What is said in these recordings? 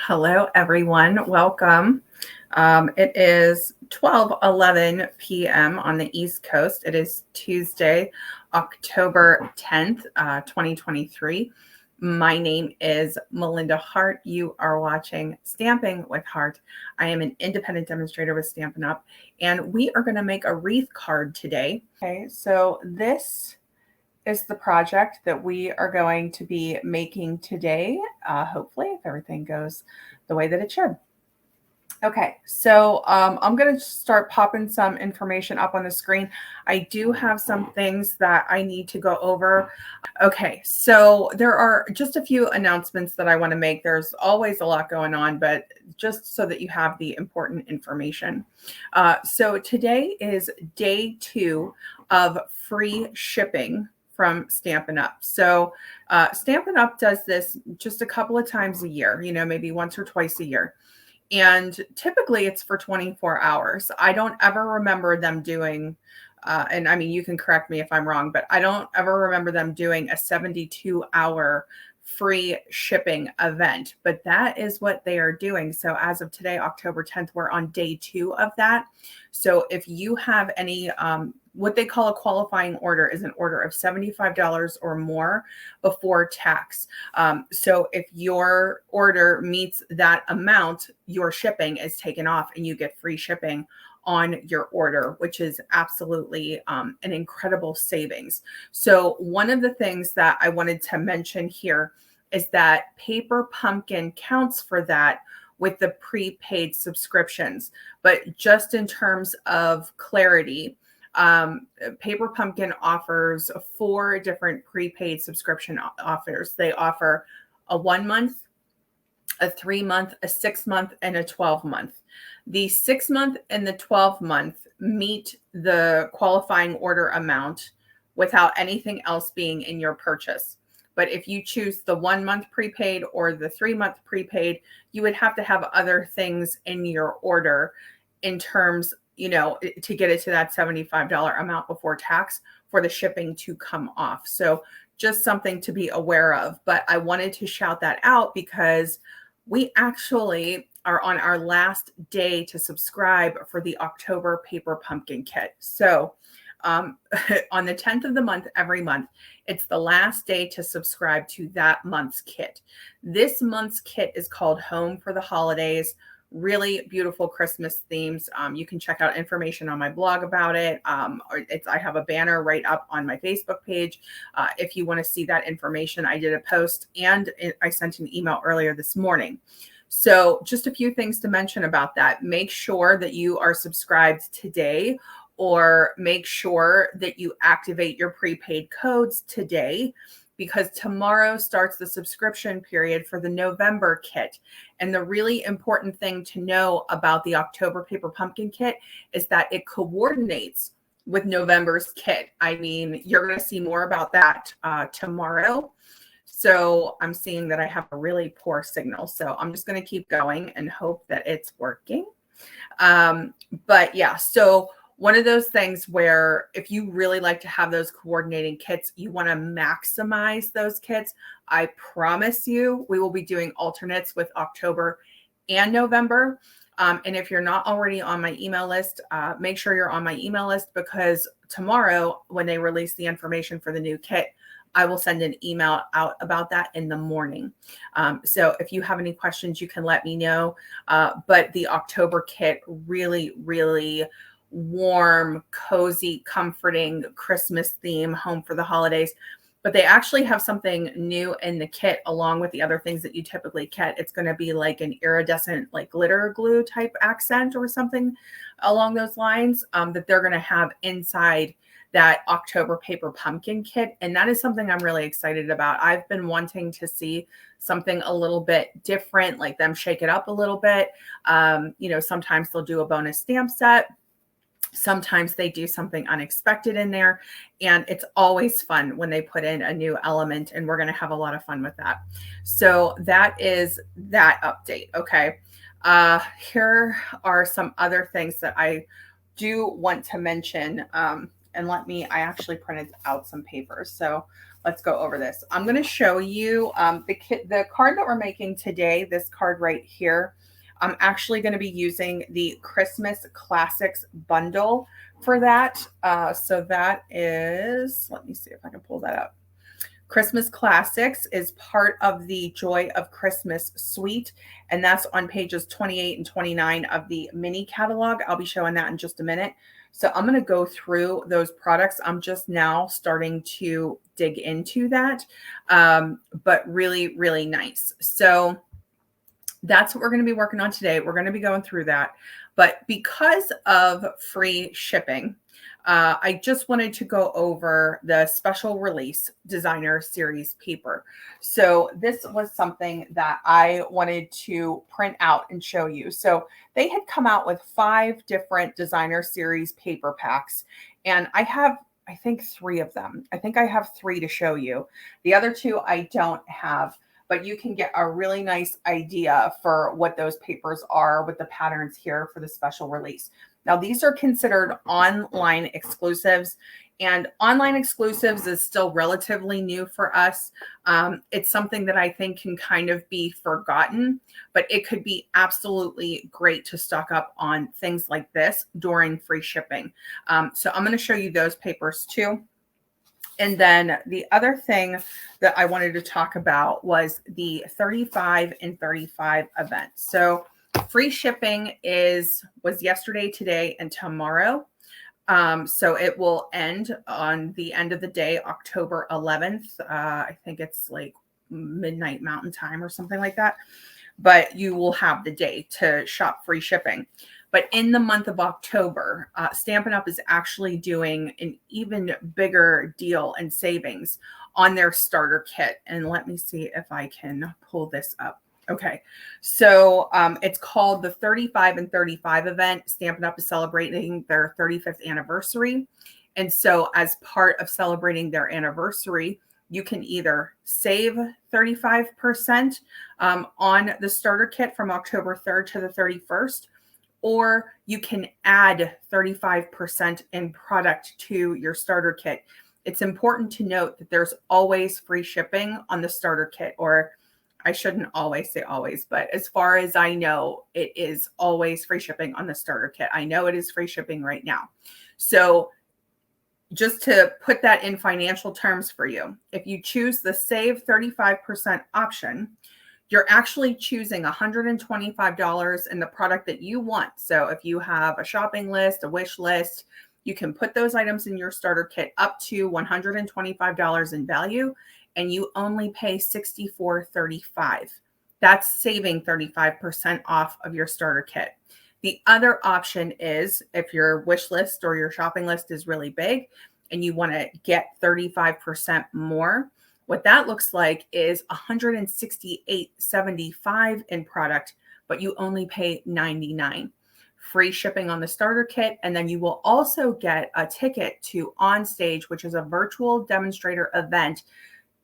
Hello, everyone. Welcome. It is 12:11 p.m. on the East Coast. It is Tuesday, October 10th, 2023. My name is Melinda Hart. You are watching Stamping with Hart. I am an independent demonstrator with Stampin Up, and we are going to make a wreath card today. Okay, so this is the project that we are going to be making today, hopefully, if everything goes the way that it should. Okay, so I'm going to start popping some information up on the screen. I do have some things that I need to go over. Okay, so there are just a few announcements that I want to make. There's always a lot going on, but just so that you have the important information. So today is day 2 of free shipping from Stampin' Up. So Stampin' Up does this just a couple of times a year, maybe once or twice a year. And typically it's for 24 hours. I don't ever remember them doing, and I mean, you can correct me if I'm wrong, but I don't ever remember them doing a 72-hour free shipping event, but that is what they are doing. So as of today, October 10th, we're on day 2 of that. So if you have any, what they call a qualifying order is an order of $75 or more before tax. So if your order meets that amount, your shipping is taken off and you get free shipping on your order, which is absolutely an incredible savings. So one of the things that I wanted to mention here is that Paper Pumpkin counts for that with the prepaid subscriptions. But just in terms of clarity, Paper Pumpkin offers 4 different prepaid subscription offers. They offer a 1-month, a 3-month, a 6-month, and a 12-month. The 6-month and the 12-month meet the qualifying order amount without anything else being in your purchase. But if you choose the 1-month prepaid or the 3-month prepaid, you would have to have other things in your order in terms, to get it to that $75 amount before tax for the shipping to come off. So just something to be aware of. But I wanted to shout that out because we actually are on our last day to subscribe for the October Paper Pumpkin Kit. So on the 10th of the month, every month, it's the last day to subscribe to that month's kit. This month's kit is called Home for the Holidays. Really beautiful Christmas themes. You can check out information on my blog about it. I have a banner right up on my Facebook page. If you want to see that information, I did a post and I sent an email earlier this morning. So just a few things to mention about that. Make sure that you are subscribed today, or make sure that you activate your prepaid codes today, because tomorrow starts the subscription period for the November kit. And the really important thing to know about the October Paper Pumpkin Kit is that it coordinates with November's kit. I mean, you're going to see more about that tomorrow. So I'm seeing that I have a really poor signal. So I'm just going to keep going and hope that it's working. But yeah, so one of those things where if you really like to have those coordinating kits, you want to maximize those kits. I promise you, we will be doing alternates with October and November. And if you're not already on my email list, make sure you're on my email list, because tomorrow when they release the information for the new kit, I will send an email out about that in the morning. So if you have any questions, you can let me know. But the October kit, really, really warm, cozy, comforting Christmas theme, Home for the Holidays. But they actually have something new in the kit along with the other things that you typically get. It's going to be like an iridescent, like glitter glue type accent or something along those lines that they're going to have inside that October Paper Pumpkin Kit. And that is something I'm really excited about. I've been wanting to see something a little bit different, like them shake it up a little bit. Sometimes they'll do a bonus stamp set. Sometimes they do something unexpected in there, and it's always fun when they put in a new element, and we're going to have a lot of fun with that. So that is that update. Okay. Here are some other things that I do want to mention. I actually printed out some papers. So let's go over this. I'm going to show you the card that we're making today, this card right here. I'm actually going to be using the Christmas Classics bundle for that. So that is, let me see if I can pull that up. Christmas Classics is part of the Joy of Christmas suite, and that's on pages 28 and 29 of the mini catalog. I'll be showing that in just a minute. So I'm going to go through those products. I'm just now starting to dig into that, but really, really nice. So that's what we're going to be working on today. We're going to be going through that. But because of free shipping, I just wanted to go over the special release designer series paper. So this was something that I wanted to print out and show you. So they had come out with 5 different designer series paper packs, and I think 3 of them. I think I have 3 to show you. The other 2 I don't have, but you can get a really nice idea for what those papers are with the patterns here for the special release. Now, these are considered online exclusives, and online exclusives is still relatively new for us. It's something that I think can kind of be forgotten, but it could be absolutely great to stock up on things like this during free shipping. So I'm going to show you those papers too. And then the other thing that I wanted to talk about was the 35 and 35 event. So free shipping was yesterday, today, and tomorrow. So it will end on the end of the day, October 11th. I think it's like midnight Mountain Time or something like that. But you will have the day to shop free shipping. But in the month of October, Stampin' Up! Is actually doing an even bigger deal and savings on their starter kit. And let me see if I can pull this up. Okay, so it's called the 35 and 35 event. Stampin' Up! Is celebrating their 35th anniversary. And so as part of celebrating their anniversary, you can either save 35% on the starter kit from October 3rd to the 31st, or you can add 35% in product to your starter kit. It's important to note that there's always free shipping on the starter kit, or I shouldn't always say always, but as far as I know, it is always free shipping on the starter kit. I know it is free shipping right now. So just to put that in financial terms for you, if you choose the save 35% option, you're actually choosing $125 in the product that you want. So if you have a shopping list, a wish list, you can put those items in your starter kit up to $125 in value, and you only pay $64.35. That's saving 35% off of your starter kit. The other option is if your wish list or your shopping list is really big and you want to get 35% more, what that looks like is $168.75 in product, but you only pay $99. Free shipping on the starter kit, and then you will also get a ticket to Onstage, which is a virtual demonstrator event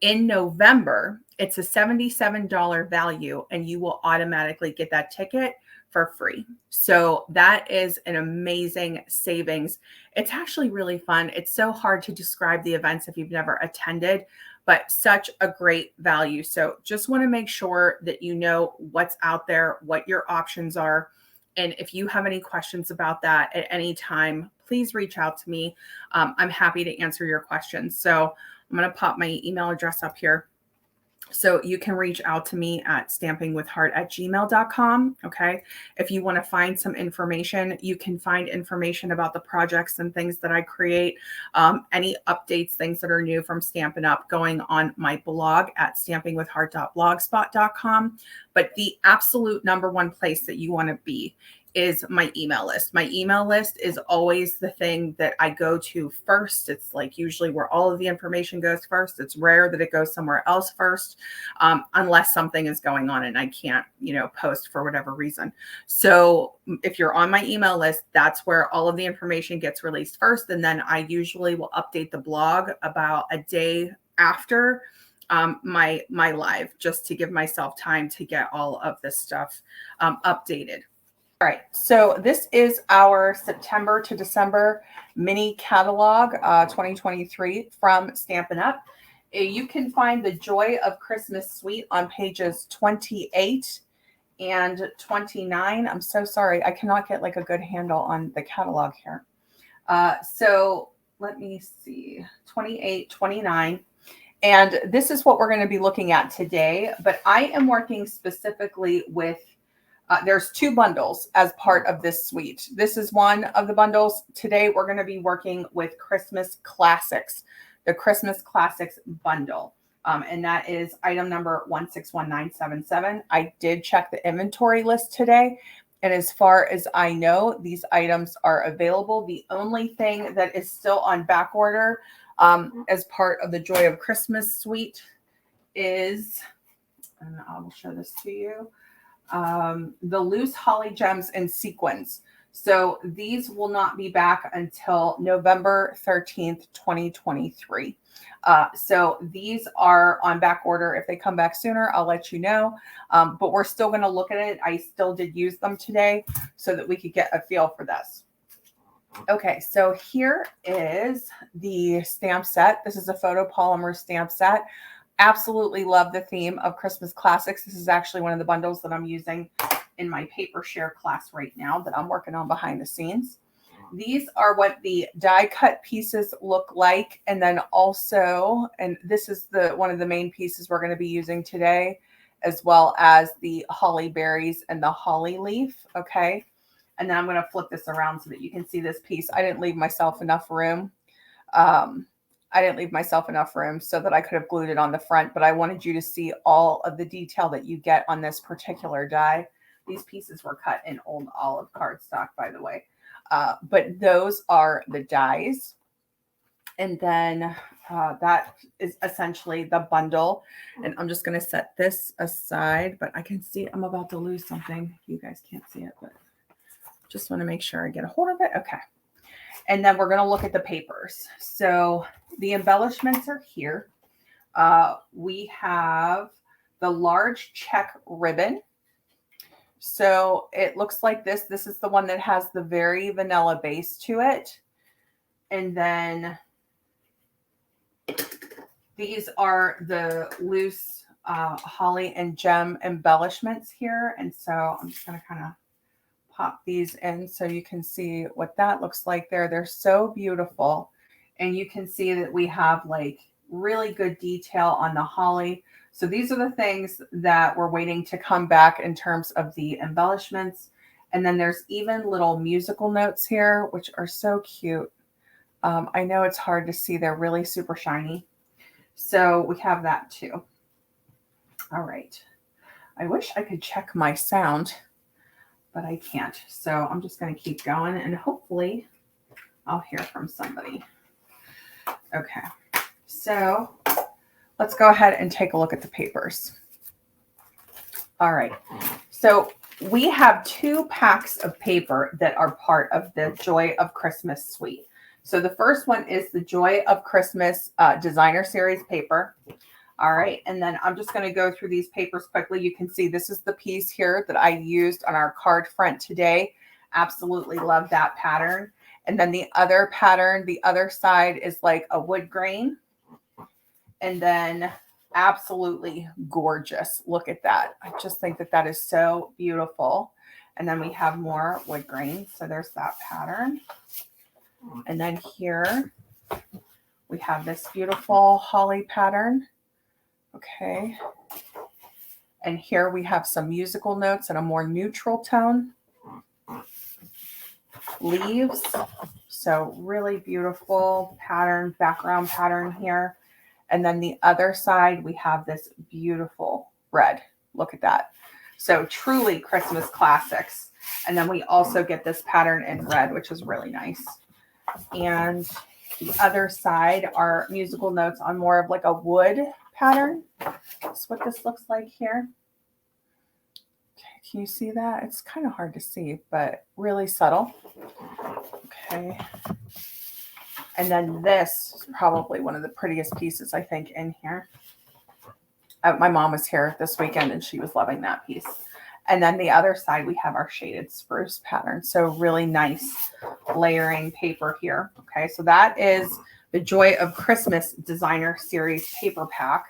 in November. It's a $77 value, and you will automatically get that ticket for free. So that is an amazing savings. It's actually really fun. It's so hard to describe the events if you've never attended, but such a great value. So just want to make sure that you know what's out there, what your options are. And if you have any questions about that at any time, please reach out to me. I'm happy to answer your questions. So I'm going to pop my email address up here. So you can reach out to me at stampingwithhart@gmail.com. Okay. If you want to find some information, you can find information about the projects and things that I create, any updates, things that are new from Stampin' Up! Going on my blog at stampingwithhart.blogspot.com. But the absolute #1 place that you want to be is my email list. My email list is always the thing that I go to first. It's like usually where all of the information goes first. It's rare that it goes somewhere else first, unless something is going on and I can't, post for whatever reason. So if you're on my email list, that's where all of the information gets released first. And then I usually will update the blog about a day after my live, just to give myself time to get all of this stuff updated. All right, so this is our September to December mini catalog 2023 from Stampin' Up. You can find the Joy of Christmas Suite on pages 28 and 29. I'm so sorry. I cannot get like a good handle on the catalog here. So let me see, 28, 29. And this is what we're going to be looking at today. But I am working specifically with, there's 2 bundles as part of this suite. This is one of the bundles. Today, we're going to be working with Christmas Classics, the Christmas Classics bundle. And that is item number 161977. I did check the inventory list today. And as far as I know, these items are available. The only thing that is still on back order as part of the Joy of Christmas suite is, and I will show this to you, the loose holly gems and sequins. So these will not be back until November 13th, 2023. So these are on back order. If they come back sooner, I'll let you know. But we're still going to look at it. I still did use them today so that we could get a feel for this. Okay, so here is the stamp set. This is a photopolymer stamp set. Absolutely love the theme of Christmas Classics. This is actually one of the bundles that I'm using in my paper share class right now that I'm working on behind the scenes. These are what the die cut pieces look like. And then also, and this is one of the main pieces we're going to be using today, as well as the holly berries and the holly leaf. Okay. And then I'm going to flip this around so that you can see this piece. I didn't leave myself enough room. I didn't leave myself enough room so that I could have glued it on the front, but I wanted you to see all of the detail that you get on this particular die. These pieces were cut in old olive cardstock, by the way. But those are the dies. And then that is essentially the bundle. And I'm just going to set this aside, but I can see I'm about to lose something. You guys can't see it, but just want to make sure I get a hold of it. Okay. And then we're going to look at the papers. So the embellishments are here. We have the large check ribbon. So it looks like this. This is the one that has the very vanilla base to it. And then these are the loose holly and gem embellishments here. And so I'm just going to kind of pop these in so you can see what that looks like there. They're so beautiful. And you can see that we have like really good detail on the holly. So these are the things that we're waiting to come back in terms of the embellishments. And then there's even little musical notes here, which are so cute. I know it's hard to see. They're really super shiny. So we have that too. All right. I wish I could check my sound, but I can't. So I'm just going to keep going and hopefully I'll hear from somebody. Okay. So let's go ahead and take a look at the papers. All right. So we have 2 packs of paper that are part of the Joy of Christmas suite. So the first one is the Joy of Christmas designer series paper. All right. And then I'm just going to go through these papers quickly. You can see this is the piece here that I used on our card front today. Absolutely love that pattern. And then the other pattern, the other side is like a wood grain. And then absolutely gorgeous. Look at that. I just think that that is so beautiful. And then we have more wood grain. So there's that pattern. And then here we have this beautiful holly pattern. Okay. And here we have some musical notes in a more neutral tone. Leaves. So really beautiful pattern, background pattern here. And then the other side, we have this beautiful red. Look at that. So truly Christmas classics. And then we also get this pattern in red, which is really nice. And the other side are musical notes on more of like a wood pattern. That's what this looks like here. Okay, can you see that? It's kind of hard to see, but really subtle. Okay. And then this is probably one of the prettiest pieces, I think, in here. My mom was here this weekend and she was loving that piece. And then the other side, we have our shaded spruce pattern. So really nice layering paper here. Okay, so that is the Joy of Christmas Designer Series paper pack.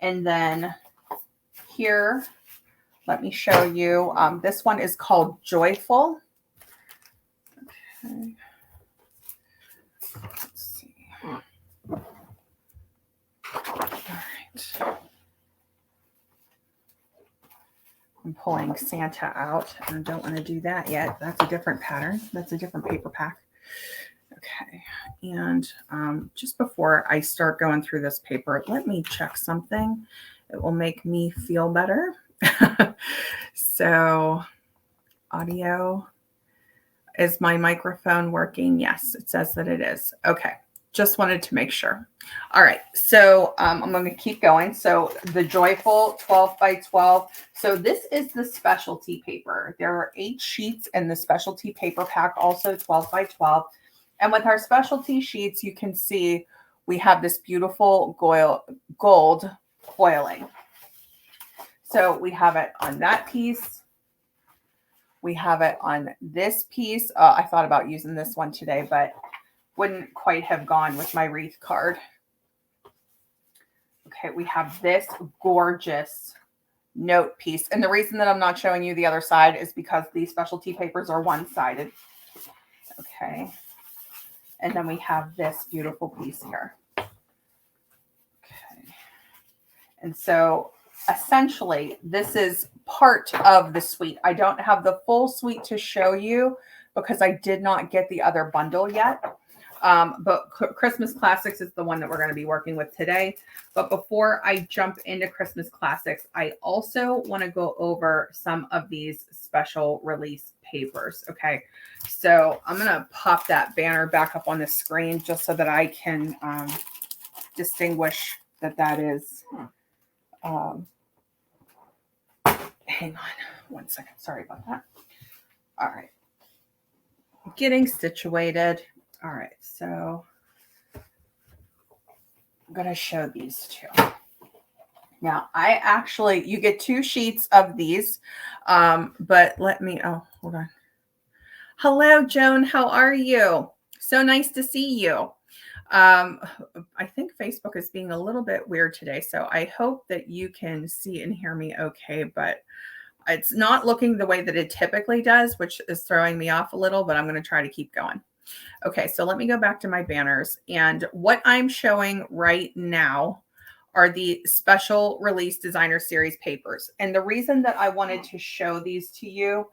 And then here, let me show you. This one is called Joyful. Okay. Let's see. All right. I'm pulling Santa out, and I don't want to do that yet. That's a different pattern. That's a different paper pack. Okay, and just before I start going through this paper, let me check something. It will make me feel better. So, audio, is my microphone working? Yes, it says that it is. Okay, just wanted to make sure. All right, so I'm going to keep going. So the Joyful 12 by 12. So this is the specialty paper. There are 8 sheets in the specialty paper pack, also 12 by 12. And with our specialty sheets, you can see we have this beautiful gold foiling. So we have it on that piece. We have it on this piece. I thought about using this one today, but wouldn't quite have gone with my wreath card. Okay, we have this gorgeous note piece. And the reason that I'm not showing you the other side is because these specialty papers are one-sided. Okay. And then we have this beautiful piece here. Okay. And so essentially, this is part of the suite. I don't have the full suite to show you because I did not get the other bundle yet. But Christmas Classics is the one that we're going to be working with today. But before I jump into Christmas Classics, I also want to go over some of these special release papers. Okay, so I'm going to pop that banner back up on the screen just so that I can distinguish that that is. Hang on one second. Sorry about that. All right. Getting situated. All right. So I'm going to show these two. Now, you get 2 sheets of these, but oh, hold on. Hello, Joan. How are you? So nice to see you. I think Facebook is being a little bit weird today, so I hope that you can see and hear me okay, but it's not looking the way that it typically does, which is throwing me off a little, but I'm going to try to keep going. Okay, so let me go back to my banners. And what I'm showing right now are the special release designer series papers. And the reason that I wanted to show these to you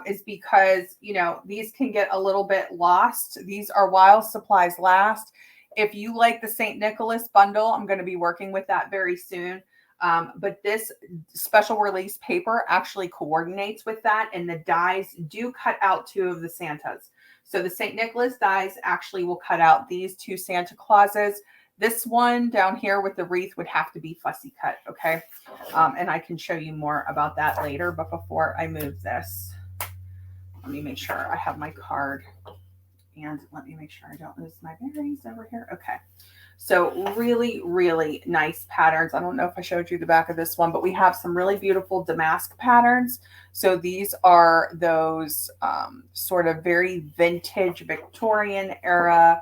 is because, these can get a little bit lost. These are while supplies last. If you like the St. Nicholas bundle, I'm going to be working with that very soon. But this special release paper actually coordinates with that, and the dies do cut out 2 of the Santas. So the St. Nicholas dies actually will cut out these 2 Santa Clauses. This one down here with the wreath would have to be fussy cut, okay? And I can show you more about that later, but before I move this, let me make sure I have my card, and let me make sure I don't lose my berries over here. Okay. So really, really nice patterns. I don't know if I showed you the back of this one, but we have some really beautiful damask patterns. So these are those sort of very vintage Victorian era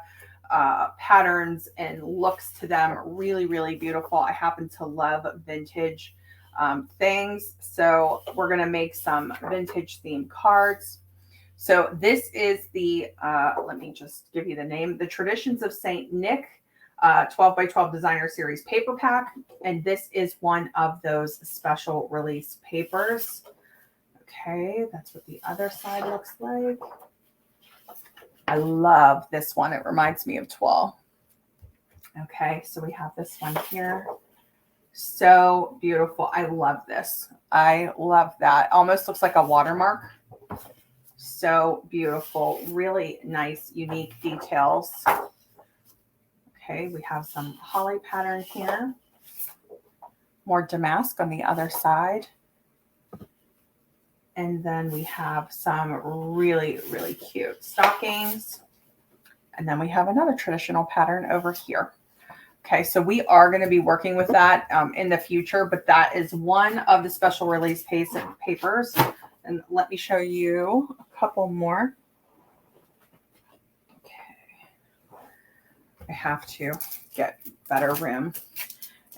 patterns and looks to them. Really, really beautiful. I happen to love vintage things. So we're going to make some vintage themed cards. So this is the, let me just give you the name, the Traditions of St. Nick 12 by 12 designer series paper pack. And this is one of those special release papers. Okay, that's what the other side looks like. I love this one. It reminds me of 12. Okay, so we have this one here. So beautiful. I love this. I love that. Almost looks like a watermark. So beautiful. Really nice, unique details. Okay, we have some holly pattern here. More damask on the other side. And then we have some really, really cute stockings. And then we have another traditional pattern over here. Okay, so we are going to be working with that in the future, but that is one of the special release papers. And let me show you a couple more. Okay. I have to get better room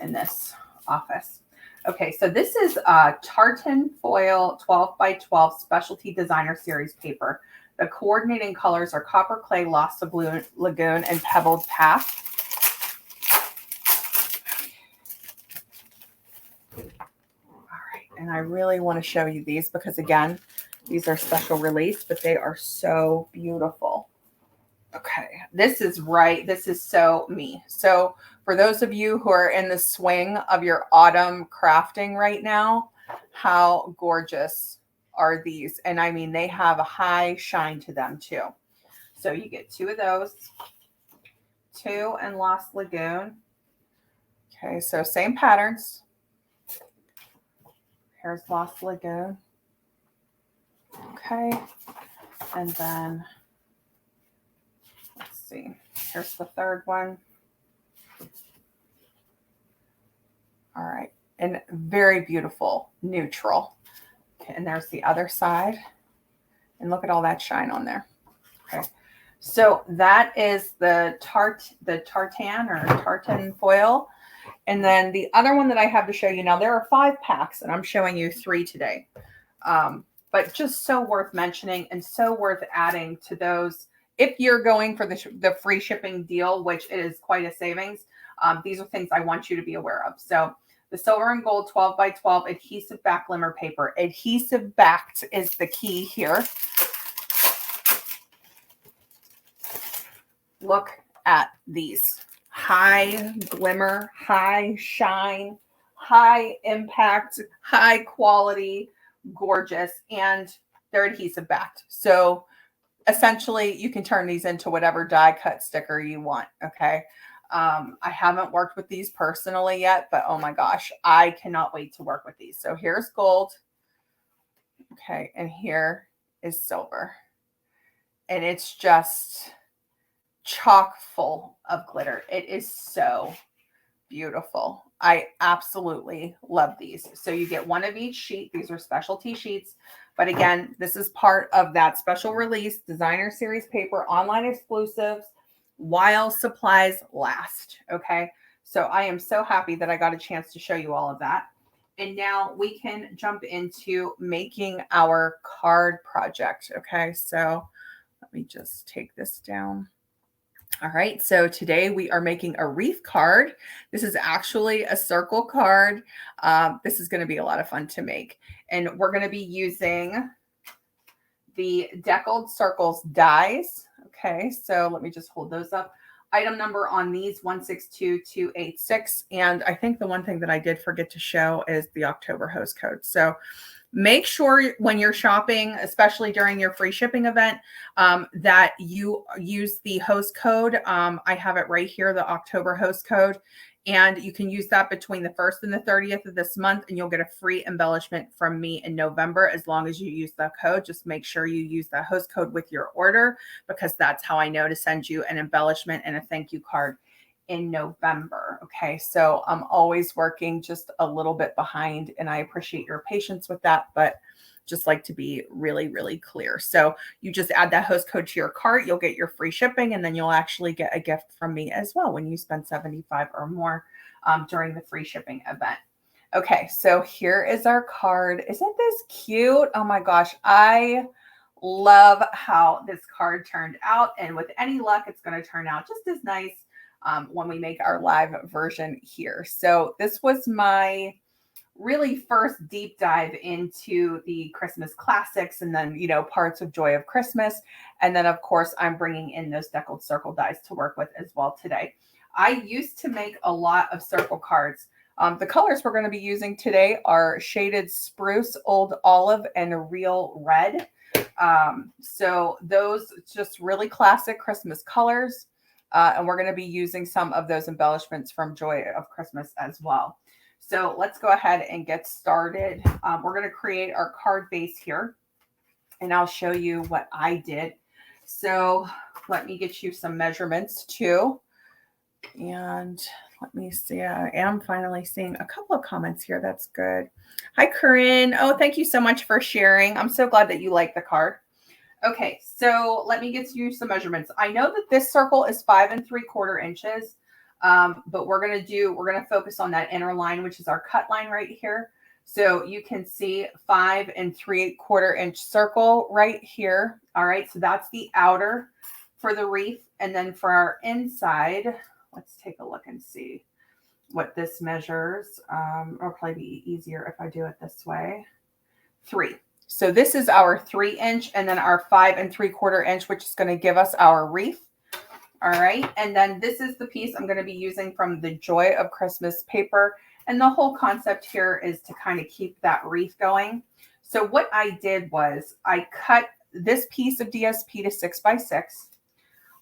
in this office. Okay, so this is tartan foil 12 by 12 specialty designer series paper. The coordinating colors are copper clay, lost lagoon, and pebbled path. All right, and I really want to show you these because again, these are special release, but they are so beautiful. Okay, this is right. This is so me. So for those of you who are in the swing of your autumn crafting right now, how gorgeous are these? And I mean, they have a high shine to them too. So you get 2 of those, 2 in Lost Lagoon. Okay, so same patterns. Here's Lost Lagoon. Okay, and then let's see. Here's the third one. All right, and very beautiful neutral. Okay, and there's the other side. And look at all that shine on there. Okay, so that is the tartan foil. And then the other one that I have to show you now, there are 5 packs, and I'm showing you 3 today. But just so worth mentioning and so worth adding to those. If you're going for the free shipping deal, which is quite a savings, these are things I want you to be aware of. So the silver and gold 12 by 12 adhesive back glimmer paper. Adhesive backed is the key here. Look at these. High glimmer, high shine, high impact, high quality, gorgeous, and they're adhesive backed. So essentially you can turn these into whatever die cut sticker you want. Okay. I haven't worked with these personally yet, but oh my gosh, I cannot wait to work with these. So here's gold. Okay. And here is silver. And it's just chock full of glitter. It is so beautiful. I absolutely love these. So you get 1 of each sheet. These are specialty sheets. But again, this is part of that special release designer series paper, online exclusives, while supplies last. Okay. So I am so happy that I got a chance to show you all of that. And now we can jump into making our card project. Okay. So let me just take this down. All right, so today we are making a wreath card. This is actually a circle card. This is going to be a lot of fun to make. And we're going to be using the Deckled Circles dies. Okay, so let me just hold those up. Item number on these, 162286. And I think the one thing that I did forget to show is the October host code. So make sure when you're shopping, especially during your free shipping event, that you use the host code. I have it right here, the October host code. And you can use that between the 1st and the 30th of this month, and you'll get a free embellishment from me in November as long as you use that code. Just make sure you use that host code with your order, because that's how I know to send you an embellishment and a thank you card in November. Okay, so I'm always working just a little bit behind, and I appreciate your patience with that, but just like to be really, really clear. So you just add that host code to your cart, you'll get your free shipping, and then you'll actually get a gift from me as well when you spend $75 or more during the free shipping event. Okay, so here is our card. Isn't this cute? Oh my gosh, I love how this card turned out, and with any luck, it's going to turn out just as nice when we make our live version here. So this was my really first deep dive into the Christmas classics, and then, you know, parts of Joy of Christmas. And then of course I'm bringing in those Deckled Circle dies to work with as well today. I used to make a lot of circle cards. The colors we're going to be using today are Shaded Spruce, Old Olive, and Real Red. So those just really classic Christmas colors. And we're going to be using some of those embellishments from Joy of Christmas as well. So let's go ahead and get started. We're going to create our card base here, and I'll show you what I did. So let me get you some measurements too. And let me see. I am finally seeing a couple of comments here. That's good. Hi, Corinne. Oh, thank you so much for sharing. I'm so glad that you like the card. Okay, so let me get you some measurements. I know that this circle is 5 3/4 inches, but we're gonna focus on that inner line, which is our cut line right here. So you can see 5 3/4 inch circle right here. All right, so that's the outer for the wreath, and then for our inside, let's take a look and see what this measures. It'll probably be easier if I do it this way. 3. So this is our 3-inch, and then our 5 3/4 inch, which is going to give us our wreath. All right. And then this is the piece I'm going to be using from the Joy of Christmas paper. And the whole concept here is to kind of keep that wreath going. So what I did was I cut this piece of DSP to 6 by 6.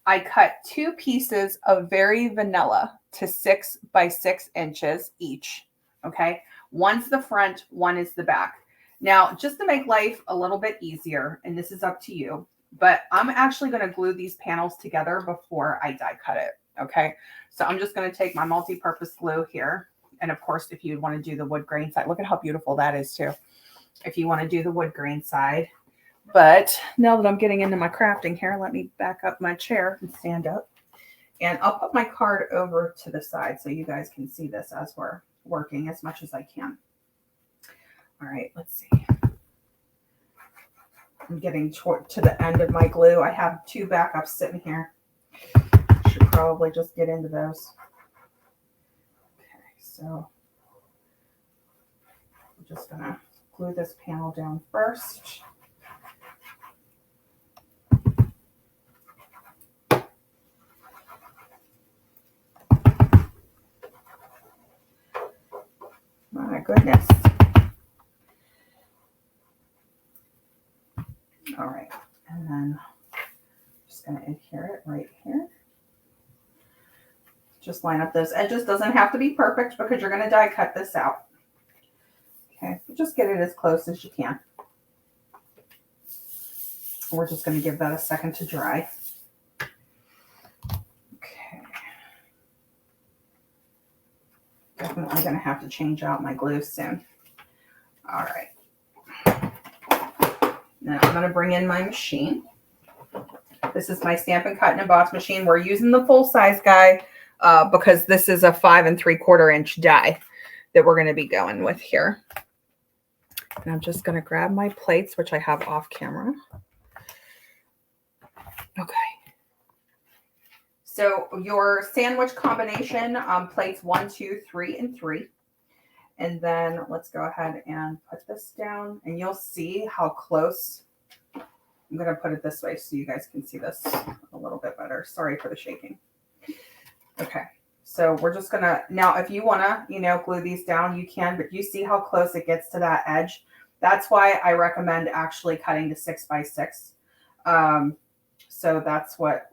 I cut 2 pieces of Very Vanilla to 6 by 6 inches each. Okay. One's the front, one is the back. Now, just to make life a little bit easier, and this is up to you, but I'm actually going to glue these panels together before I die cut it. Okay. So I'm just going to take my multi-purpose glue here. And of course, if you want to do the wood grain side, look at how beautiful that is too. If you want to do the wood grain side. But now that I'm getting into my crafting here, let me back up my chair and stand up. And I'll put my card over to the side so you guys can see this as we're working as much as I can. All right, let's see. I'm getting to the end of my glue. I have 2 backups sitting here. Should probably just get into those. Okay, so I'm just gonna glue this panel down first. My goodness. All right, and then I'm just going to adhere it right here. Just line up those edges. Doesn't have to be perfect because you're going to die cut this out. Okay, just get it as close as you can. We're just going to give that a second to dry. Okay. Definitely going to have to change out my glue soon. All right. Now I'm going to bring in my machine. This is my Stampin' Cut and Emboss machine. We're using the full size guy because this is a 5 3/4 inch die that we're going to be going with here. And I'm just going to grab my plates, which I have off camera. Okay. So your sandwich combination, plates 1, 2, 3, and 3. And then let's go ahead and put this down, and you'll see how close. I'm going to put it this way so you guys can see this a little bit better. Sorry for the shaking. Okay. So we're just going to, now if you want to, glue these down, you can, but you see how close it gets to that edge. That's why I recommend actually cutting to 6 by 6. So that's what,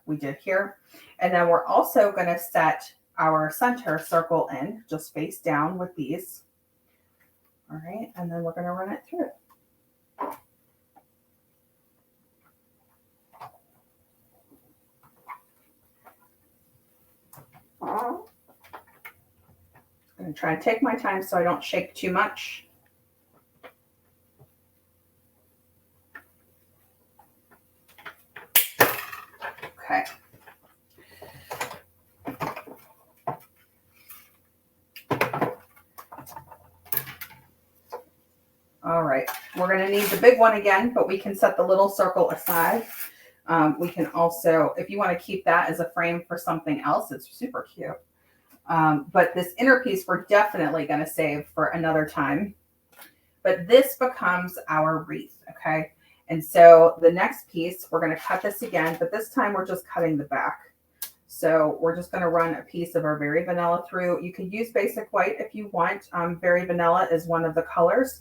we did here. And then we're also going to set our center circle in, just face down with these. All right, and then we're going to run it through. I'm going to try to take my time so I don't shake too much. Okay. All right, we're going to need the big one again, but we can set the little circle aside. We can also, if you want to keep that as a frame for something else, it's super cute. But this inner piece we're definitely going to save for another time. But this becomes our wreath, okay? And so the next piece, we're going to cut this again, but this time we're just cutting the back. So we're just going to run a piece of our Very Vanilla through. You could use basic white if you want. Very Vanilla is one of the colors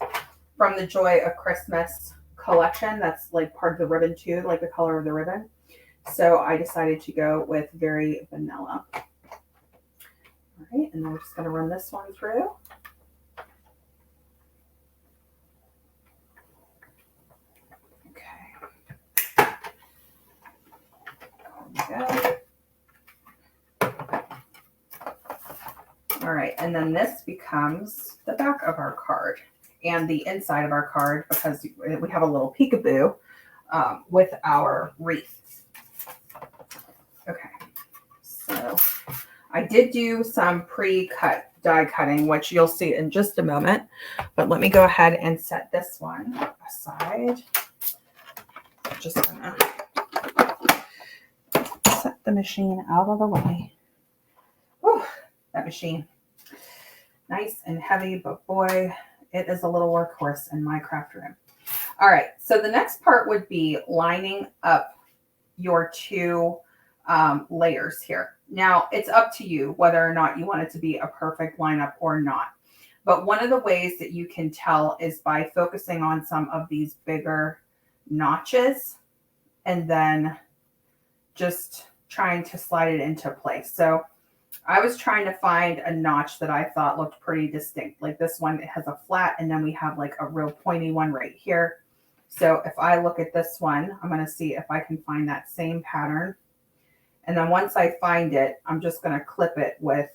from the Joy of Christmas collection. That's like part of the ribbon too, like the color of the ribbon. So I decided to go with Very Vanilla. All right, and then we're just going to run this one through. Okay. There we go. All right, and then this becomes the back of our card and the inside of our card because we have a little peekaboo with our wreath. Okay, so I did do some pre-cut die cutting, which you'll see in just a moment, but let me go ahead and set this one aside. I'm just gonna set the machine out of the way. Whew, that machine, nice and heavy, but boy, it is a little workhorse in my craft room. All right, so the next part would be lining up your two layers here. Now, it's up to you whether or not you want it to be a perfect lineup or not. But one of the ways that you can tell is by focusing on some of these bigger notches and then just trying to slide it into place. So I was trying to find a notch that I thought looked pretty distinct. Like this one, it has a flat, and then we have like a real pointy one right here. So if I look at this one, I'm going to see if I can find that same pattern. And then once I find it, I'm just going to clip it with,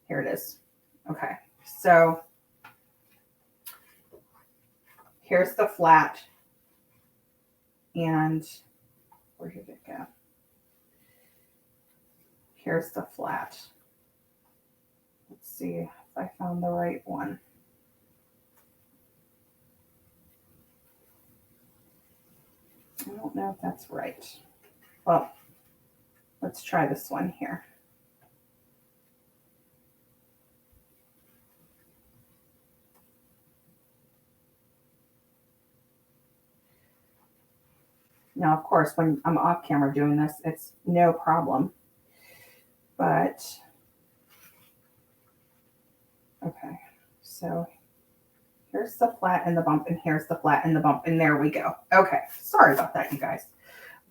here it is. Okay, so here's the flat. And where did it go? Here's the flat. Let's see if I found the right one. I don't know if that's right. Well, let's try this one here. Now, of course, when I'm off camera doing this, it's no problem. But, okay, so here's the flat and the bump, and here's the flat and the bump, and there we go. Okay, sorry about that, you guys.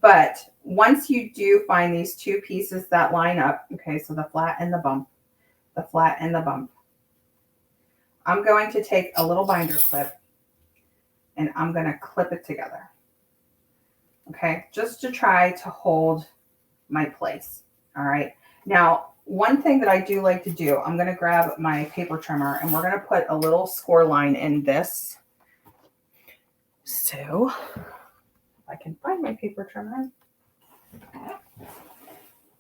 But once you do find these two pieces that line up, okay, so the flat and the bump, the flat and the bump, I'm going to take a little binder clip and I'm going to clip it together. Okay, just to try to hold my place. All right. Now, one thing that I do like to do, I'm going to grab my paper trimmer and we're going to put a little score line in this. So, if I can find my paper trimmer.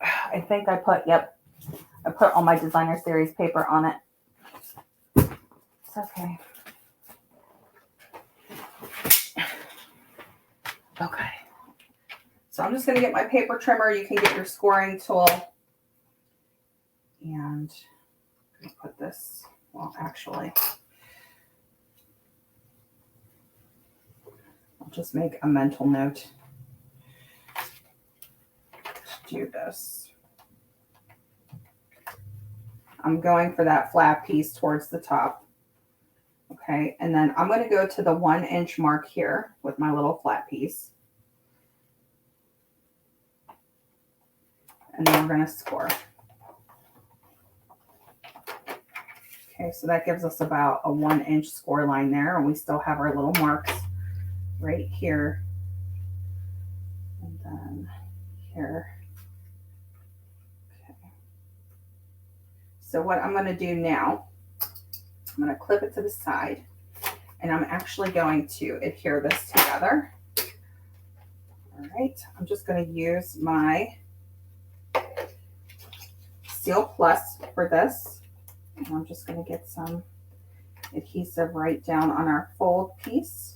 I think I put, yep, I put all my designer series paper on it. It's okay. Okay. So I'm just going to get my paper trimmer. You can get your scoring tool. And put this, well, actually, I'll just make a mental note to do this. I'm going for that flat piece towards the top. Okay, and then I'm going to go to the 1 inch mark here with my little flat piece. And then we're going to score. Okay, so that gives us about a 1 inch score line there, and we still have our little marks right here. And then here. Okay. So what I'm going to do now, I'm going to clip it to the side, and I'm actually going to adhere this together. All right, I'm just going to use my Seal Plus for this. And I'm just going to get some adhesive right down on our fold piece.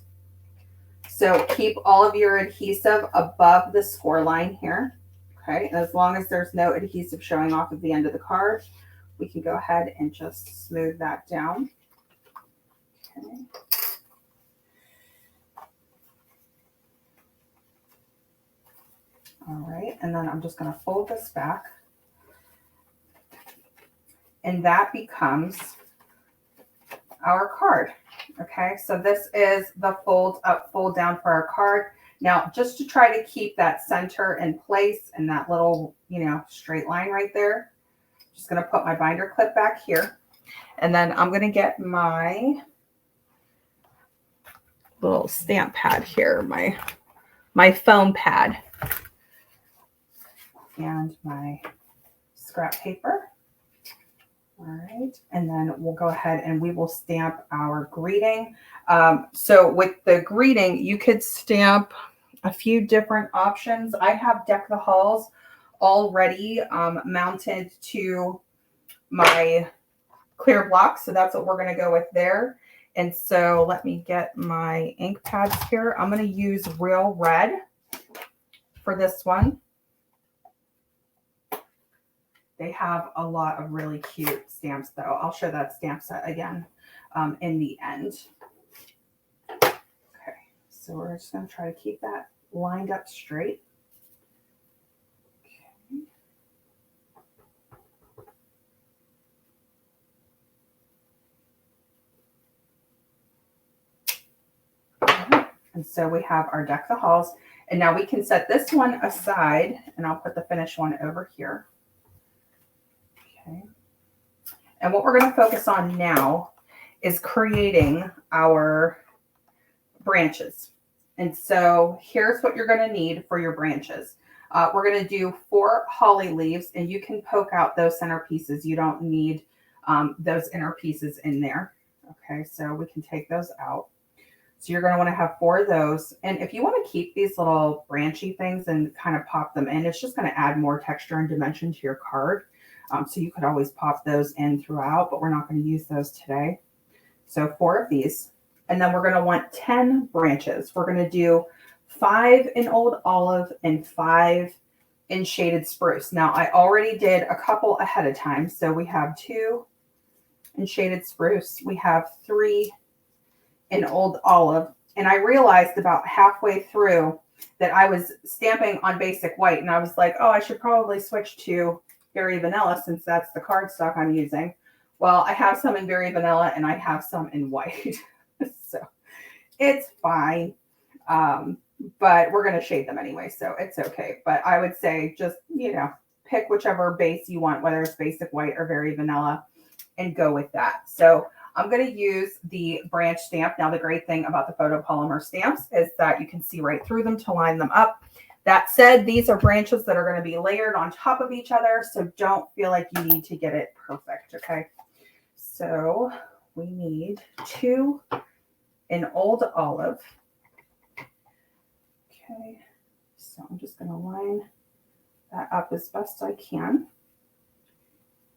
So keep all of your adhesive above the score line here. Okay, and as long as there's no adhesive showing off at the end of the card, we can go ahead and just smooth that down. Okay. All right, and then I'm just going to fold this back. And that becomes our card. Okay, so this is the fold up, fold down for our card. Now, just to try to keep that center in place and that little, straight line right there, I'm just going to put my binder clip back here. And then I'm going to get my little stamp pad here, my foam pad, and my scrap paper. All right, and then we'll go ahead and we will stamp our greeting. So with the greeting, you could stamp a few different options. I have Deck the Halls already mounted to my clear block, so that's what we're going to go with there. And so let me get my ink pads here. I'm going to use Real Red for this one. They have a lot of really cute stamps, though. I'll show that stamp set again in the end. Okay, so we're just going to try to keep that lined up straight. Okay. And so we have our Deck the Halls. And now we can set this one aside, and I'll put the finished one over here. Okay. And what we're going to focus on now is creating our branches. And so here's what you're going to need for your branches. We're going to do 4 holly leaves, and you can poke out those center pieces. You don't need those inner pieces in there. Okay, so we can take those out. So you're going to want to have 4 of those. And if you want to keep these little branchy things and kind of pop them in, it's just going to add more texture and dimension to your card. So you could always pop those in throughout, but we're not going to use those today. So 4 of these. And then we're going to want 10 branches. We're going to do 5 in Old Olive and 5 in Shaded Spruce. Now, I already did a couple ahead of time. So we have 2 in Shaded Spruce. We have 3 in Old Olive. And I realized about halfway through that I was stamping on basic white. And I was like, oh, I should probably switch to Berry Vanilla since that's the cardstock I'm using. Well, I have some in Berry Vanilla and I have some in white. So it's fine. But we're going to shade them anyway, so it's okay. But I would say just, you know, pick whichever base you want, whether it's basic white or Berry Vanilla, and go with that. So I'm going to use the branch stamp. Now, the great thing about the photopolymer stamps is that you can see right through them to line them up. That said, these are branches that are going to be layered on top of each other, so don't feel like you need to get it perfect, okay? So we need 2 in Old Olive. Okay, so I'm just going to line that up as best I can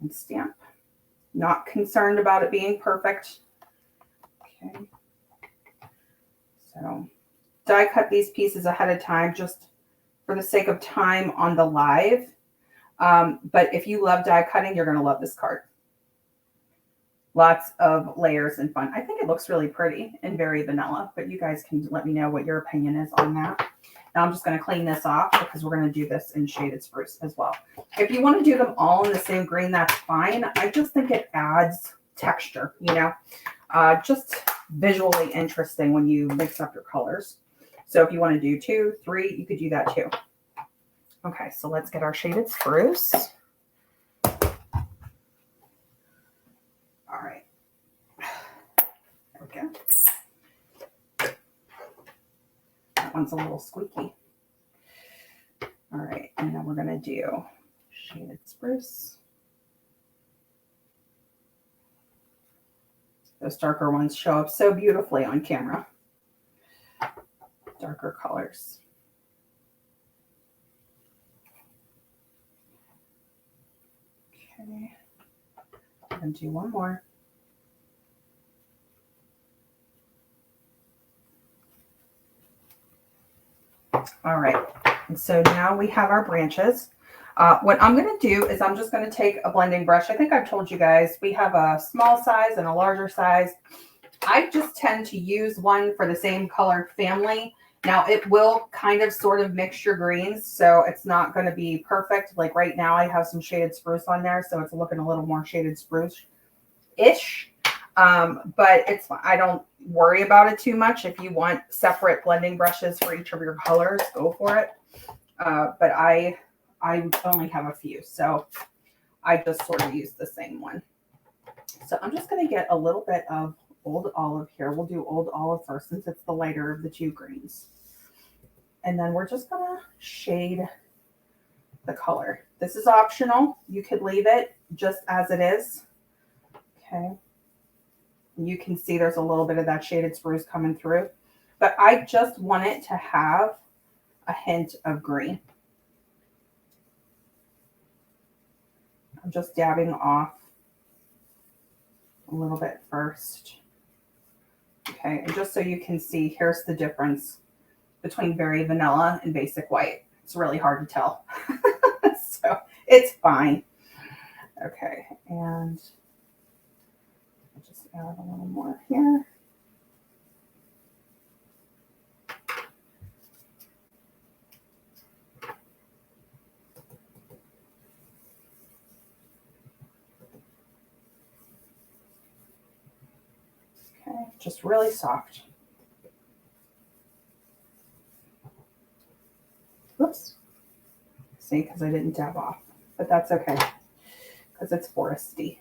and stamp. Not concerned about it being perfect. Okay, so die cut these pieces ahead of time just for the sake of time on the live. But if you love die cutting, you're going to love this card. Lots of layers and fun. I think it looks really pretty and very vanilla, but you guys can let me know what your opinion is on that. Now I'm just going to clean this off because we're going to do this in Shaded Spruce as well. If you want to do them all in the same green, that's fine. I just think it adds texture, you know, just visually interesting when you mix up your colors. So if you want to do 2, 3, you could do that too. Okay, so let's get our Shaded Spruce. All right. There we go. That one's a little squeaky. All right, and then we're going to do Shaded Spruce. Those darker ones show up so beautifully on camera. Darker colors. Okay. I'm going to do one more. All right. And so now we have our branches. What I'm going to do is I'm just going to take a blending brush. I think I've told you guys we have a small size and a larger size. I just tend to use one for the same color family. Now it will kind of sort of mix your greens, so it's not going to be perfect. Like right now I have some Shaded Spruce on there, so it's looking a little more Shaded Spruce-ish. But it's fine. I don't worry about it too much. If you want separate blending brushes for each of your colors, go for it. But I only have a few, so I just sort of use the same one. So I'm just going to get a little bit of Old Olive here. We'll do Old Olive first since it's the lighter of the 2 greens. And then we're just going to shade the color. This is optional. You could leave it just as it is. Okay. You can see there's a little bit of that shaded spruce coming through, but I just want it to have a hint of green. I'm just dabbing off a little bit first. Okay, and just so you can see, here's the difference between very vanilla and basic white. It's really hard to tell. So it's fine. Okay, and I'll just add a little more here. Okay, just really soft. Whoops. See, because I didn't dab off, but that's okay because it's foresty.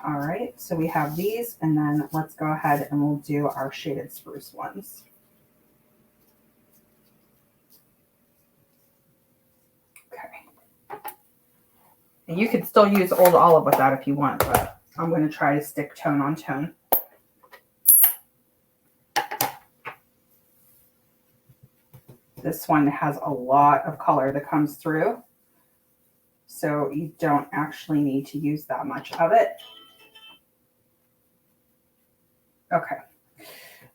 All right, so we have these, and then let's go ahead and we'll do our shaded spruce ones. Okay. And you could still use old olive with that if you want, but I'm going to try to stick tone on tone. This one has a lot of color that comes through, so you don't actually need to use that much of it. Okay.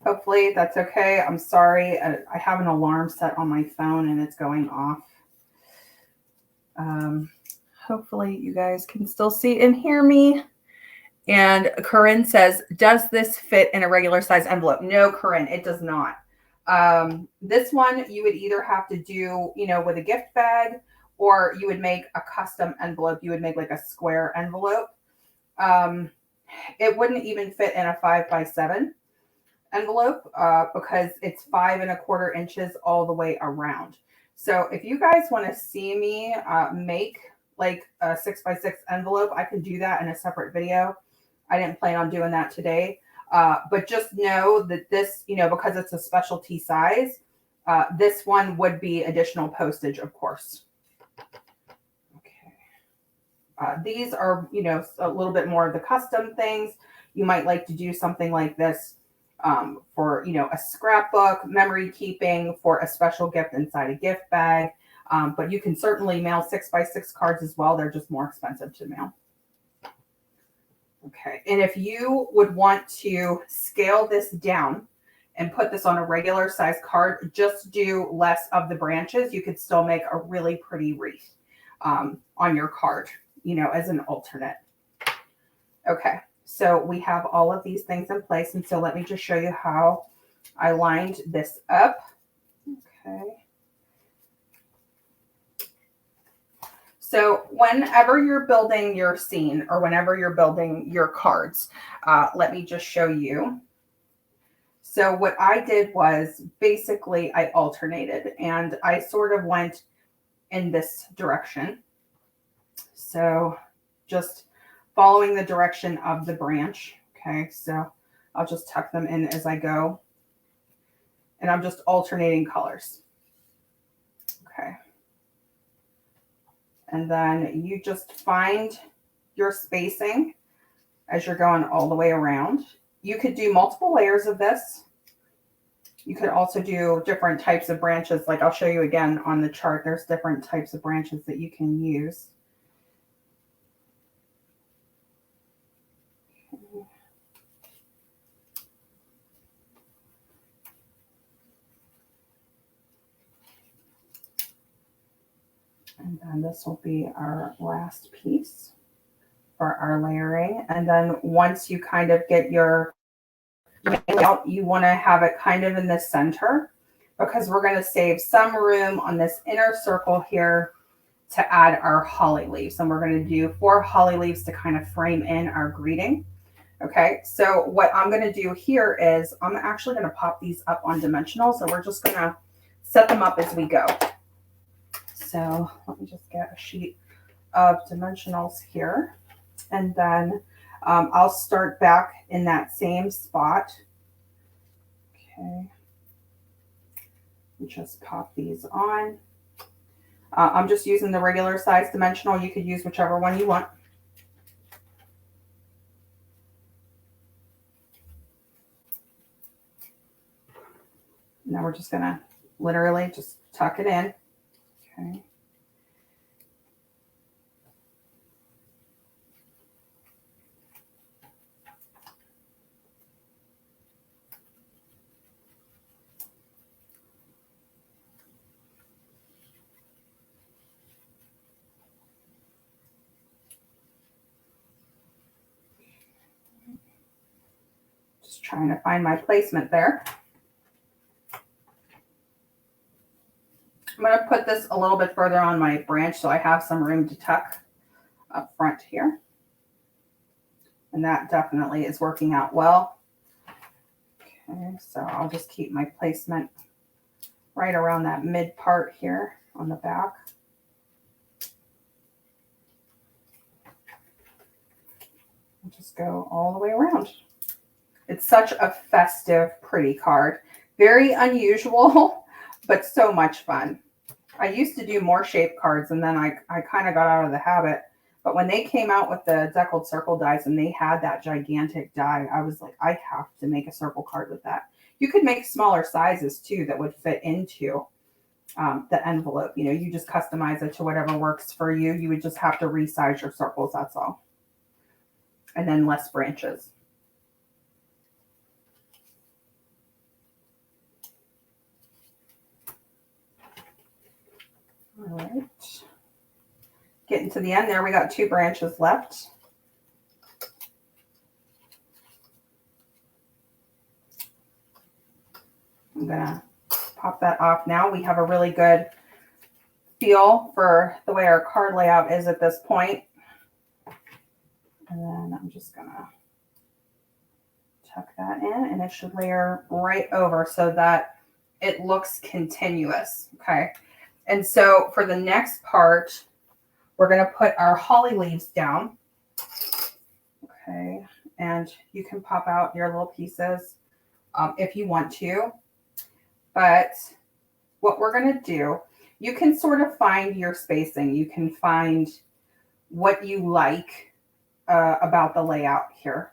Hopefully that's okay. I'm sorry. I have an alarm set on my phone and it's going off. Hopefully you guys can still see and hear me. And Corinne says, does this fit in a regular size envelope? No, Corinne, it does not. This one you would either have to do, you know, with a gift bag, or you would make a custom envelope. You would make like a square envelope. It wouldn't even fit in a 5x7 envelope because it's 5 1/4 inches all the way around. So if you guys want to see me make like a 6x6 envelope, I can do that in a separate video. I didn't plan on doing that today. But just know that this, you know, because it's a specialty size, this one would be additional postage, of course. Okay. These are, you know, a little bit more of the custom things. You might like to do something like this for, you know, a scrapbook, memory keeping, for a special gift inside a gift bag. But you can certainly mail 6x6 cards as well. They're just more expensive to mail. Okay, and if you would want to scale this down and put this on a regular size card, just do less of the branches. You could still make a really pretty wreath on your card, you know, as an alternate. Okay, so we have all of these things in place. And so let me just show you how I lined this up. Okay. So whenever you're building your scene or whenever you're building your cards, let me just show you. So what I did was basically I alternated and I sort of went in this direction. So just following the direction of the branch. Okay, so I'll just tuck them in as I go. And I'm just alternating colors. Okay. And then you just find your spacing as you're going all the way around. You could do multiple layers of this. You could also do different types of branches. Like I'll show you again on the chart, there's different types of branches that you can use. And then this will be our last piece for our layering. And then once you kind of get your layout, you want to have it kind of in the center because we're going to save some room on this inner circle here to add our holly leaves. And we're going to do 4 holly leaves to kind of frame in our greeting. Okay, so what I'm going to do here is I'm actually going to pop these up on dimensional. So we're just going to set them up as we go. So let me just get a sheet of dimensionals here. And then I'll start back in that same spot. Okay. Just pop these on. I'm just using the regular size dimensional. You could use whichever one you want. Now we're just gonna literally just tuck it in. Okay. Just trying to find my placement there. I'm going to put this a little bit further on my branch so I have some room to tuck up front here. And that definitely is working out well. Okay, so I'll just keep my placement right around that mid part here on the back. I'll just go all the way around. It's such a festive, pretty card. Very unusual, but so much fun. I used to do more shaped cards, and then I kind of got out of the habit. But when they came out with the deckled circle dies and they had that gigantic die, I was like, I have to make a circle card with that. You could make smaller sizes too that would fit into the envelope. You know, you just customize it to whatever works for you. You would just have to resize your circles, that's all. And then less branches. All right. Getting to the end there, we got 2 branches left. I'm gonna pop that off now. We have a really good feel for the way our card layout is at this point. And then I'm just gonna tuck that in, and it should layer right over so that it looks continuous, okay? And so for the next part, we're gonna put our holly leaves down, okay? And you can pop out your little pieces if you want to. But what we're gonna do, you can sort of find your spacing. You can find what you like about the layout here.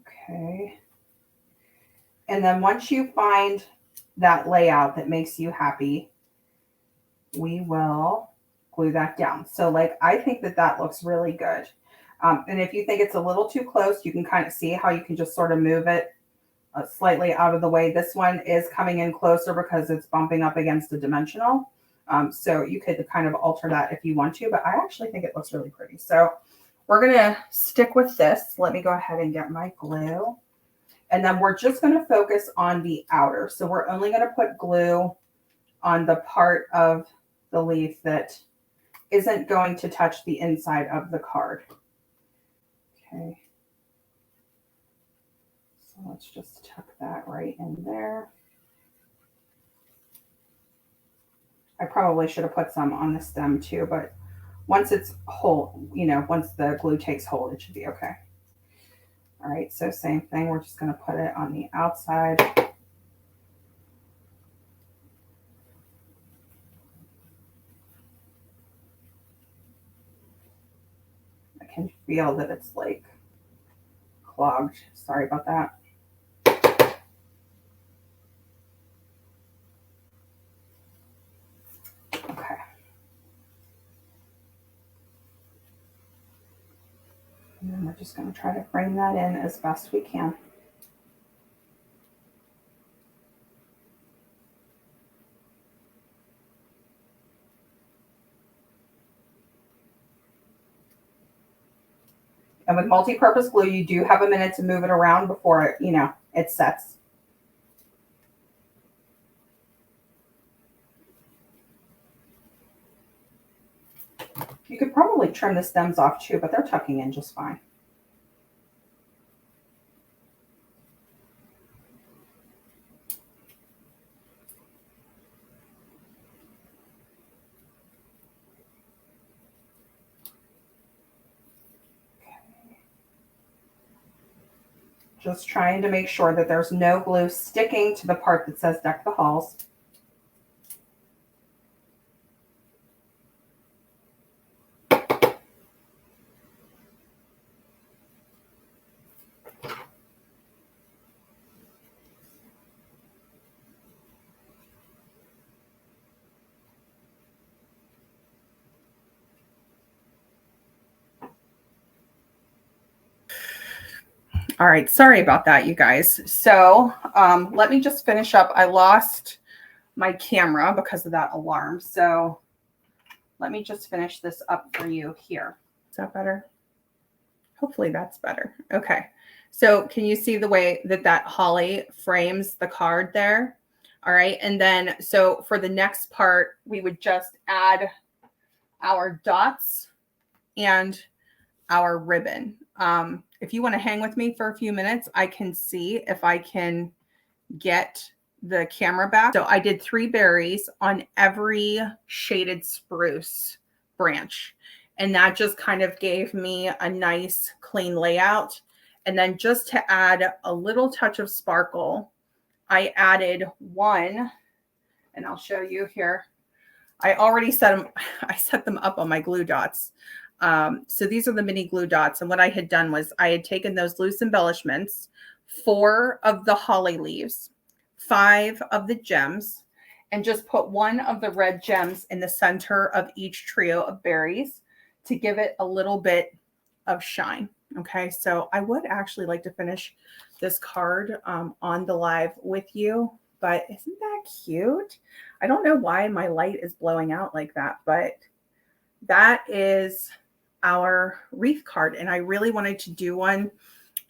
Okay. And then once you find that layout that makes you happy, we will glue that down. So like, I think that that looks really good. And if you think it's a little too close, you can kind of see how you can just sort of move it slightly out of the way. This one is coming in closer because it's bumping up against the dimensional. So you could kind of alter that if you want to, but I actually think it looks really pretty. So we're going to stick with this. Let me go ahead and get my glue. And then we're just going to focus on the outer. So we're only going to put glue on the part of the leaf that isn't going to touch the inside of the card. Okay. So let's just tuck that right in there. I probably should have put some on the stem too, but once it's whole, you know, once the glue takes hold, it should be okay. All right, so same thing. We're just going to put it on the outside. I can feel that it's like clogged. Sorry about that. Okay. And then we're just going to try to frame that in as best we can. And with multi-purpose glue, you do have a minute to move it around before it, you know, it sets. You could probably trim the stems off too, but they're tucking in just fine. Just trying to make sure that there's no glue sticking to the part that says Deck the Halls. All right, sorry about that, you guys. So let me just finish up. I lost my camera because of that alarm. So let me just finish this up for you here. Is that better? Hopefully that's better. Okay. So can you see the way that that holly frames the card there? All right. And then, so for the next part, we would just add our dots and our ribbon. If you want to hang with me for a few minutes, I can see if I can get the camera back. So I did 3 berries on every shaded spruce branch. And that just kind of gave me a nice clean layout. And then just to add a little touch of sparkle, I added 1, and I'll show you here. I already set them, I set them up on my glue dots. So these are the mini glue dots. And what I had done was I had taken those loose embellishments, 4 of the holly leaves, 5 of the gems, and just put 1 of the red gems in the center of each trio of berries to give it a little bit of shine. Okay, so I would actually like to finish this card on the live with you, but isn't that cute? I don't know why my light is blowing out like that, but that is our wreath card. And I really wanted to do one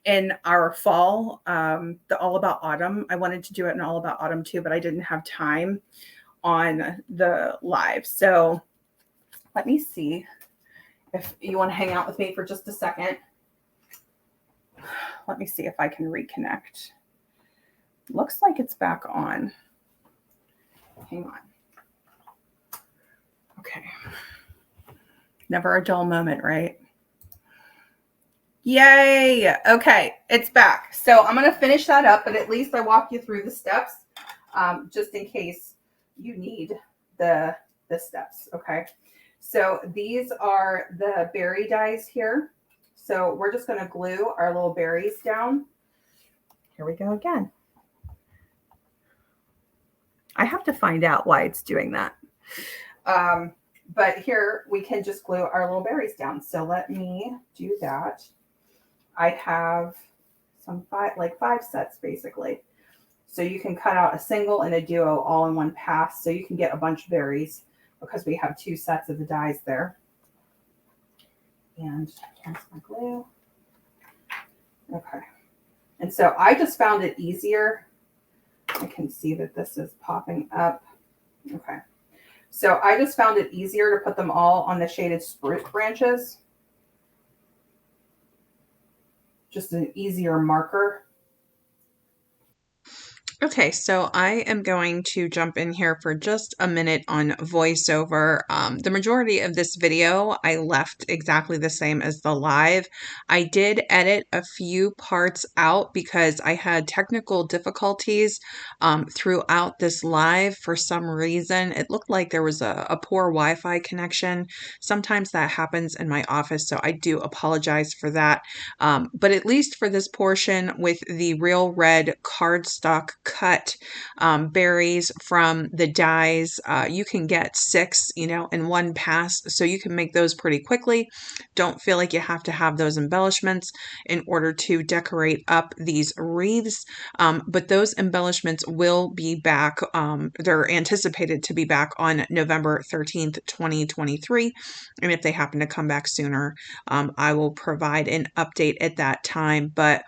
in our fall, the All About Autumn. I wanted to do it in All About Autumn too, but I didn't have time on the live. So let me see if you want to hang out with me for just a second. Let me see if I can reconnect. Looks like it's back on. Hang on. Okay. Never a dull moment, right? Yay. Okay, it's back. So I'm going to finish that up, but at least I walk you through the steps just in case you need the steps. Okay. So these are the berry dies here. So we're just going to glue our little berries down. Here we go again. I have to find out why it's doing that. But here we can just glue our little berries down. So let me do that. I have some 5 sets basically. So you can cut out a single and a duo all in one pass. So you can get a bunch of berries because we have 2 sets of the dies there. And here's my glue. Okay. And so I just found it easier. I can see that this is popping up. Okay. So I just found it easier to put them all on the shaded spruce branches. Just an easier marker. Okay, so I am going to jump in here for just a minute on voiceover. The majority of this video I left exactly the same as the live. I did edit a few parts out because I had technical difficulties throughout this live. For some reason, it looked like there was a poor Wi-Fi connection. Sometimes that happens in my office, so I do apologize for that. But at least for this portion with the real red cardstock cut berries from the dies, you can get 6, in one pass. So you can make those pretty quickly. Don't feel like you have to have those embellishments in order to decorate up these wreaths. But those embellishments will be back. They're anticipated to be back on November 13th, 2023. And if they happen to come back sooner, I will provide an update at that time. But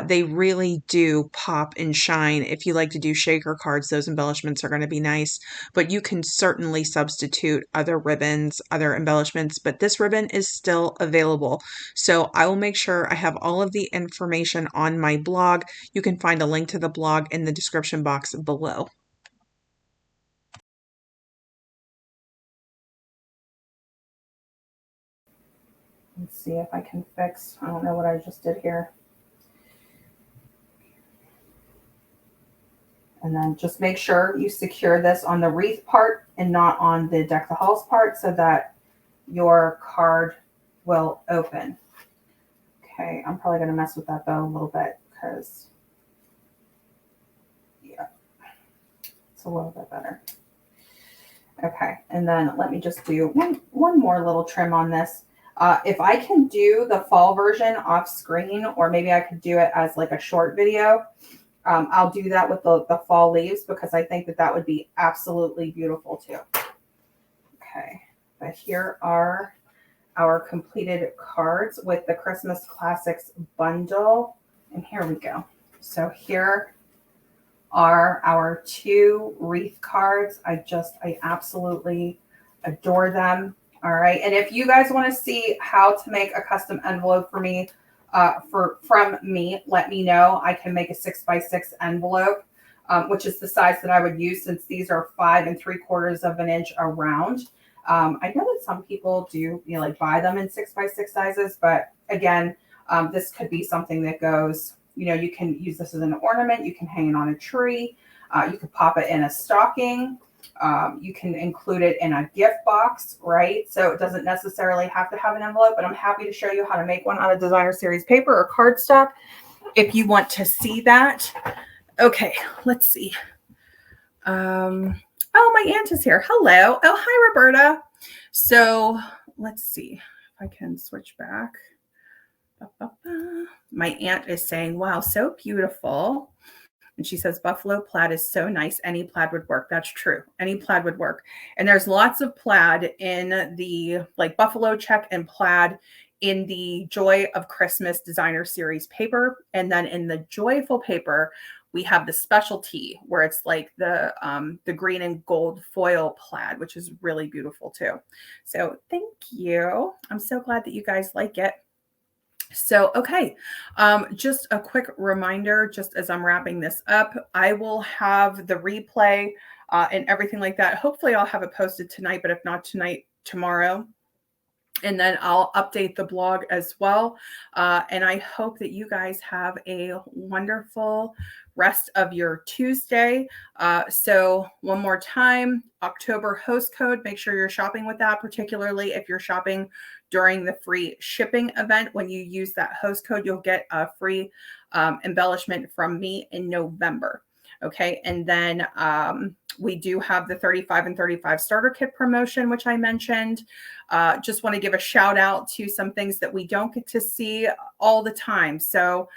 they really do pop and shine. If you like to do shaker cards, those embellishments are going to be nice, but you can certainly substitute other ribbons, other embellishments, but this ribbon is still available. So I will make sure I have all of the information on my blog. You can find a link to the blog in the description box below. Let's see if I can fix, I don't know what I just did here. And then just make sure you secure this on the wreath part and not on the deck the halls part so that your card will open. Okay, I'm probably going to mess with that though a little bit because, yeah, it's a little bit better. Okay, and then let me just do one more little trim on this. If I can do the fall version off screen, or maybe I could do it as like a short video, I'll do that with the fall leaves because I think that would be absolutely beautiful too. Okay, but here are our completed cards with the Christmas Classics bundle. And here we go. So here are our 2 wreath cards. I absolutely adore them. All right. And if you guys want to see how to make a custom envelope for me, from me, let me know. I can make a 6x6 envelope, which is the size that I would use since these are 5 3/4 of an inch around. I know that some people do, like buy them in 6x6 sizes, but again, this could be something that goes, you can use this as an ornament. You can hang it on a tree. You could pop it in a stocking. You can include it in a gift box, right? So it doesn't necessarily have to have an envelope, but I'm happy to show you how to make one out of designer series paper or cardstock if you want to see that. Okay, let's see. Oh, my aunt is here. Hello. Oh, hi, Roberta. So let's see if I can switch back. My aunt is saying, wow, so beautiful. And she says, buffalo plaid is so nice. Any plaid would work. That's true. Any plaid would work. And there's lots of plaid in the buffalo check and plaid in the Joy of Christmas designer series paper. And then in the joyful paper, we have the specialty where it's like the green and gold foil plaid, which is really beautiful too. So thank you. I'm so glad that you guys like it. So, okay, just a quick reminder, just as I'm wrapping this up, I will have the replay and everything like that. Hopefully I'll have it posted tonight, but if not tonight, tomorrow. And then I'll update the blog as well. And I hope that you guys have a wonderful rest of your Tuesday. So one more time, October host code, make sure you're shopping with that, particularly if you're shopping during the free shipping event. When you use that host code, you'll get a free embellishment from me in November. Okay, and then we do have the 35 and 35 starter kit promotion, which I mentioned. Just want to give a shout out to some things that we don't get to see all the time. So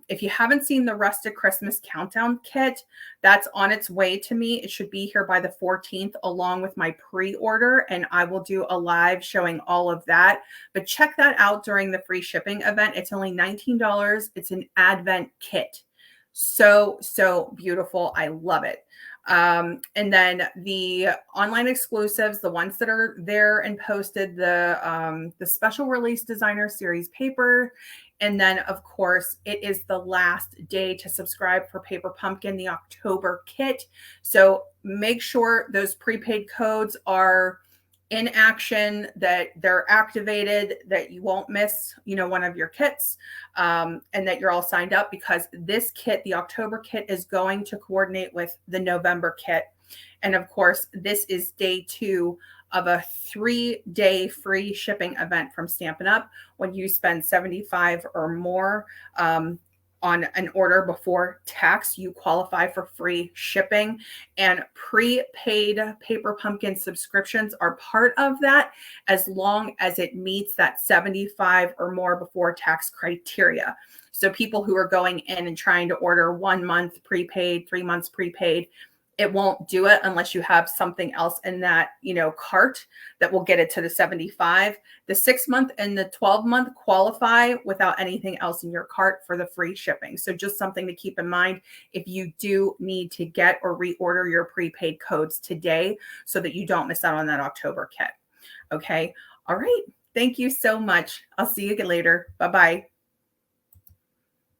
if you haven't seen the Rusted Christmas Countdown Kit, that's on its way to me. It should be here by the 14th along with my pre-order, and I will do a live showing all of that. But check that out during the free shipping event. It's only $19. It's an Advent kit. So beautiful. I love it. And then the online exclusives, the ones that are there and posted, the special release designer series paper. And then of course it is the last day to subscribe for Paper Pumpkin, the October kit. So make sure those prepaid codes are in action, that they're activated, that you won't miss, one of your kits, and that you're all signed up, because this kit, the October kit, is going to coordinate with the November kit. And of course, this is day 2 of a 3-day free shipping event from Stampin' Up. When you spend $75 or more on an order before tax, you qualify for free shipping, and prepaid Paper Pumpkin subscriptions are part of that, as long as it meets that 75 or more before tax criteria. So people who are going in and trying to order 1 month prepaid, 3 months prepaid, it won't do it unless you have something else in that, cart that will get it to the 75. The 6-month and the 12-month qualify without anything else in your cart for the free shipping. So just something to keep in mind if you do need to get or reorder your prepaid codes today, so that you don't miss out on that October kit. Okay. All right. Thank you so much. I'll see you again later. Bye-bye.